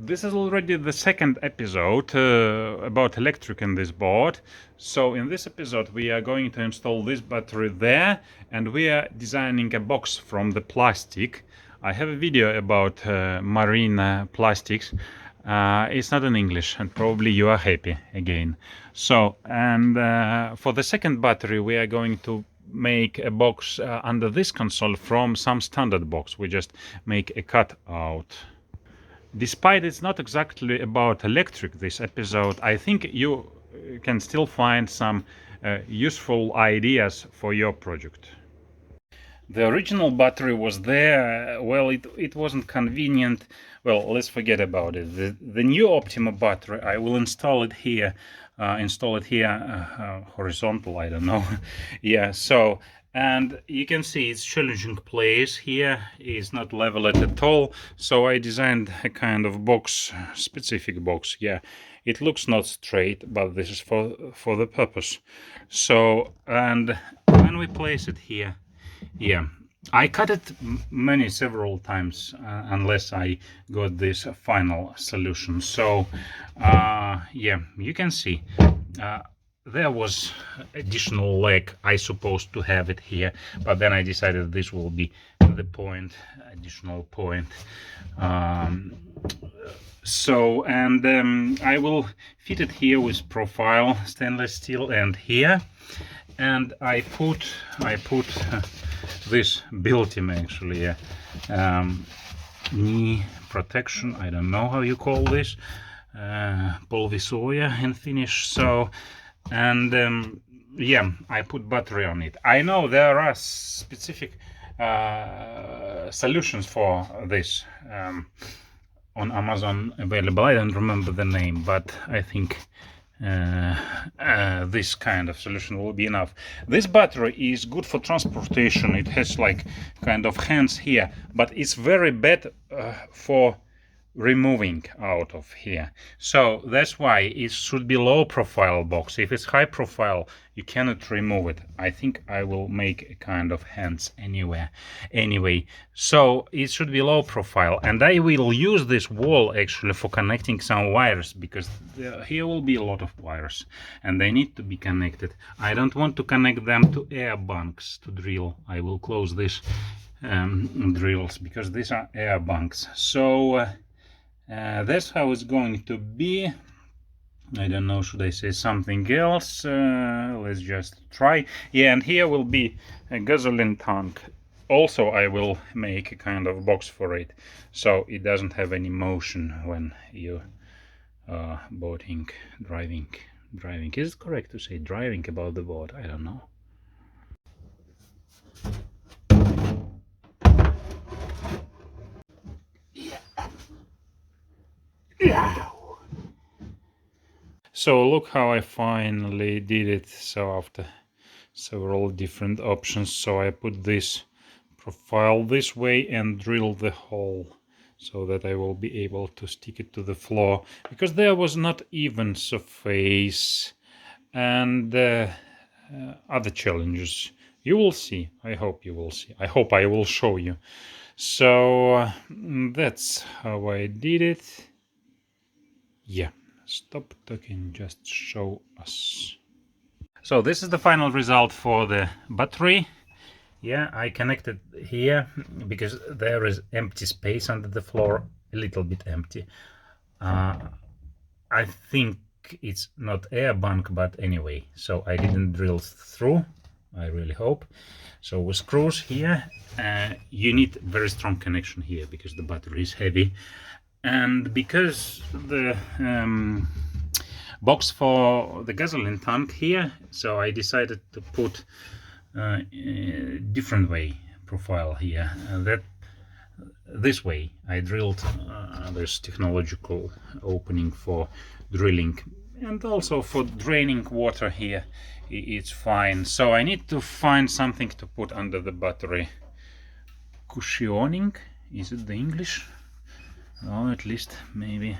This is already the second episode about electric in this board. So in this episode we are going to install this battery there, and we are designing a box from the plastic. I have a video about marine plastics. It's not in English, and probably you are happy again. So, and for the second battery we are going to make a box under this console from some standard box. We just make a cutout. Despite it's not exactly about electric this episode, I think you can still find some useful ideas for your project. The original battery was there. Well, it wasn't convenient. Well, let's forget about it. The new Optima battery, I will install it here. Horizontal, I don't know. Yeah, so, and you can see it's challenging place here. It's not level at all. So I designed a kind of box, specific box. Yeah, it looks not straight, but this is for the purpose. So, and when we place it here, yeah, I cut it several times unless I got this final solution. So yeah, you can see there was additional leg I supposed to have it here, but then I decided this will be the point, additional point. So, and I will fit it here with profile stainless steel, and here, and I put this built-in actually knee protection. I don't know how you call this, polvisoja in Finnish. So, and yeah, I put battery on it. I know there are specific solutions for this on Amazon available. I don't remember the name, but I think this kind of solution will be enough. This battery is good for transportation. It has like kind of hands here, but it's very bad for removing out of here. So that's why it should be low profile box. If it's high profile, you cannot remove it. I think I will make a kind of hands anyway. So it should be low profile, and I will use this wall actually for connecting some wires, because here will be a lot of wires and they need to be connected. I don't want to connect them to air bunks to drill. I will close this drills because these are air bunks. So that's how it's going to be. I don't know, should I say something else? Let's just try. Yeah, and here will be a gasoline tank. Also, I will make a kind of box for it, so it doesn't have any motion when you boating, driving. Is it correct to say driving about the boat? I don't know. Yeah. So look how I finally did it. So after several different options, so I put this profile this way and drill the hole so that I will be able to stick it to the floor, because there was not even surface, and other challenges. You will see. I hope you will see. I hope I will show you. So that's how I did it. Yeah, stop talking, just show us. So this is the final result for the battery. Yeah, I connected here because there is empty space under the floor, a little bit empty. I think it's not air bunk, but anyway, so I didn't drill through, I really hope. So with screws here, you need very strong connection here because the battery is heavy, and because the box for the gasoline tank here, so I decided to put a different way profile here, that this way I drilled this technological opening for drilling, and also for draining water here it's fine. So I need to find something to put under the battery. Cushioning, is it the English? Or at least maybe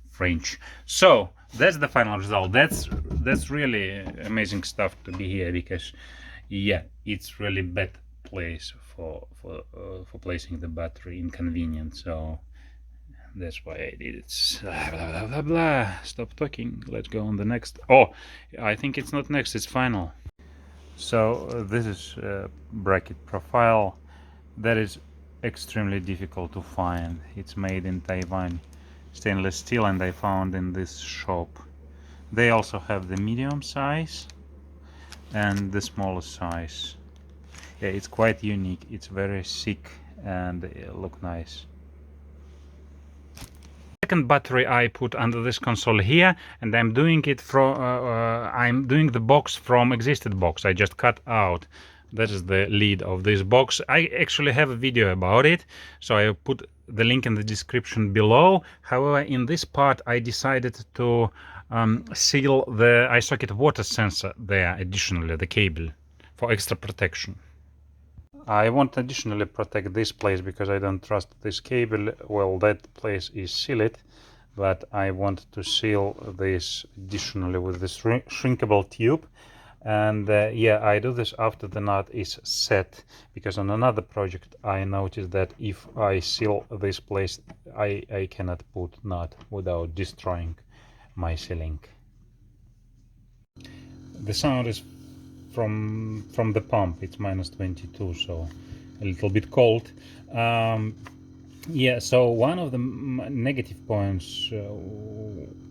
French. So that's the final result. That's really amazing stuff to be here, because yeah, it's really bad place for placing the battery, inconvenient. So That's why I did it. Blah, blah, blah, blah. Stop talking. Let's go on the next. Oh, I think it's not next, it's final. So this is bracket profile that is extremely difficult to find. It's made in Taiwan, stainless steel, and I found in this shop. They also have the medium size and the smaller size. Yeah, it's quite unique. It's very thick and look nice. Second battery I put under this console here, and I'm doing it from I'm doing the box from existing box. I just cut out. That is the lid of this box. I actually have a video about it, so I put the link in the description below. However, in this part I decided to seal the iSocket water sensor there additionally, the cable, for extra protection. I want to additionally protect this place because I don't trust this cable. Well, that place is sealed, but I want to seal this additionally with this shrinkable tube. And yeah, I do this after the nut is set, because on another project I noticed that if I seal this place, I cannot put nut without destroying my sealing. The sound is from the pump. It's -22, so a little bit cold. Yeah, so one of the negative points,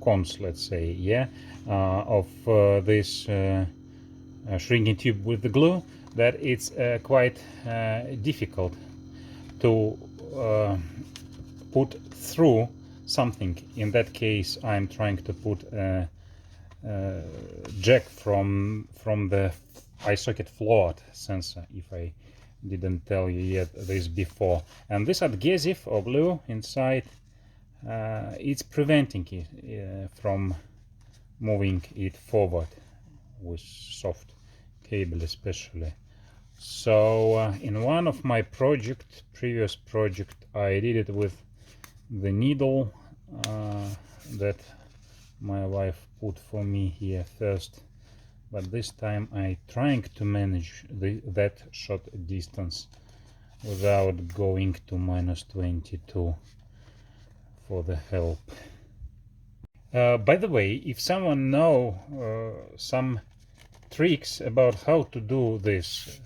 cons, let's say, yeah, of this shrinking tube with the glue, that it's quite difficult to put through something. In that case, I'm trying to put jack from the iSocket float sensor, if I didn't tell you yet this before. And this adhesive or glue inside, it's preventing it from moving it forward with soft cable especially. So in one of my previous project, I did it with the needle that my wife put for me here first, but this time I trying to manage that short distance without going to -22 for the help. By the way, if someone know some tricks about how to do this,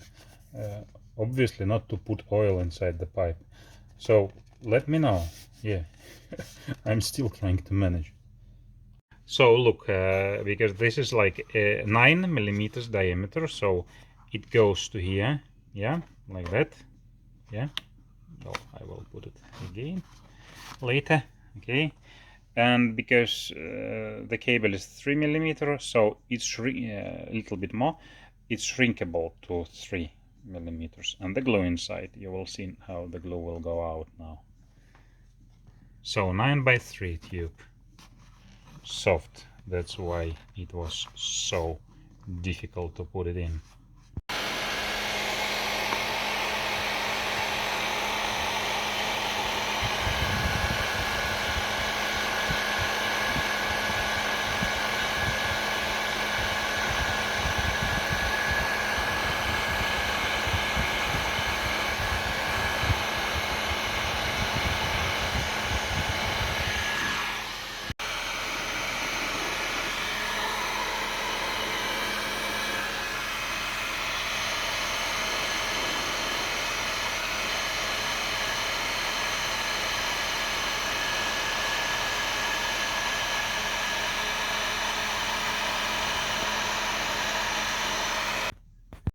obviously not to put oil inside the pipe, so let me know. Yeah, I'm still trying to manage. So look, because this is like 9 millimeters diameter, so it goes to here, yeah, like that, yeah. Oh, I will put it again later, okay. And because the cable is 3 millimeters, so it's a little bit more, it's shrinkable to 3 millimeters. And the glue inside, you will see how the glue will go out now. So 9x3 tube, soft. That's why it was so difficult to put it in.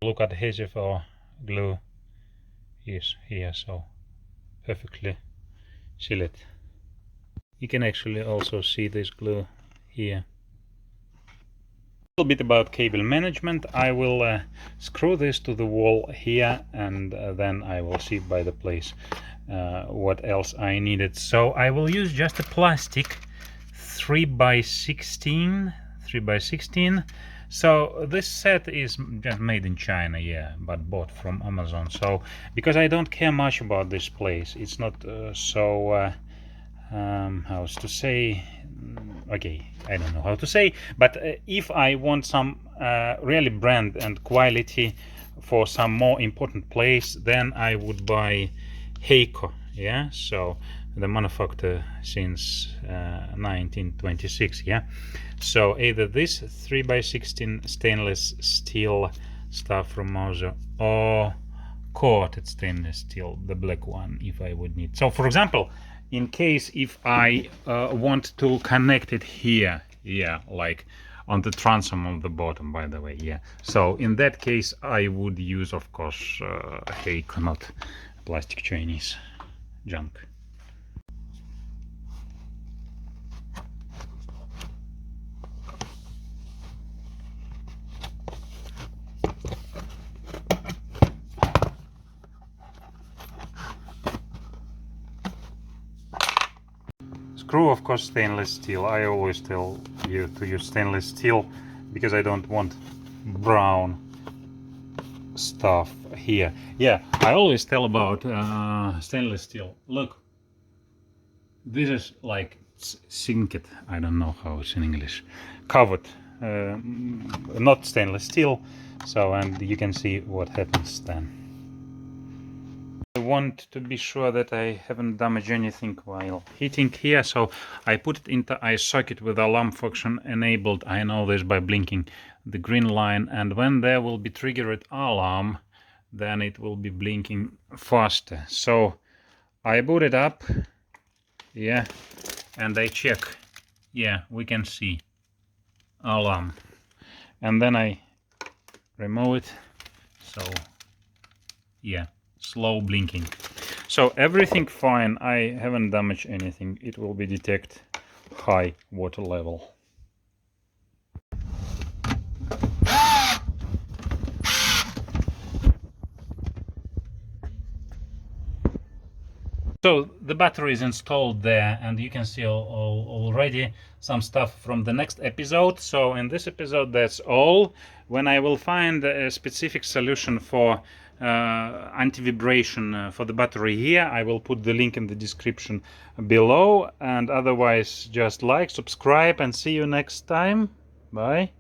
Look, adhesive or glue is here, so perfectly sealed. You can actually also see this glue here. A little bit about cable management. I will screw this to the wall here, and then I will see by the place what else I needed. So I will use just a plastic 3x16. So this set is just made in China, yeah, but bought from Amazon. So because I don't care much about this place, it's not so how to say, okay, I don't know how to say, but if I want some really brand and quality for some more important place, then I would buy Heyco, yeah. So the manufacturer since 1926. Yeah, so either this 3x16 stainless steel stuff from Mauser or coated stainless steel, the black one, if I would need. So for example, in case if I want to connect it here, yeah, like on the transom on the bottom, by the way, yeah, so in that case I would use, of course, Heyco, not plastic Chinese junk. Screw, of course, stainless steel. I always tell you to use stainless steel because I don't want brown stuff here. Yeah, I always tell about stainless steel. Look, this is like sinket. I don't know how it's in English. Covered, not stainless steel. So, and you can see what happens then. I want to be sure that I haven't damaged anything while heating here, so I put it into iSocket with alarm function enabled. I know this by blinking the green line, and when there will be triggered alarm, then it will be blinking faster. So I boot it up, yeah, and I check. Yeah, we can see alarm, and then I remove it. So yeah, slow blinking. So everything fine. I haven't damaged anything. It will be detect high water level. So the battery is installed there, and you can see already some stuff from the next episode. So in this episode, that's all. When I will find a specific solution for anti-vibration for the battery here, I will put the link in the description below. And otherwise, just like, subscribe, and see you next time. Bye.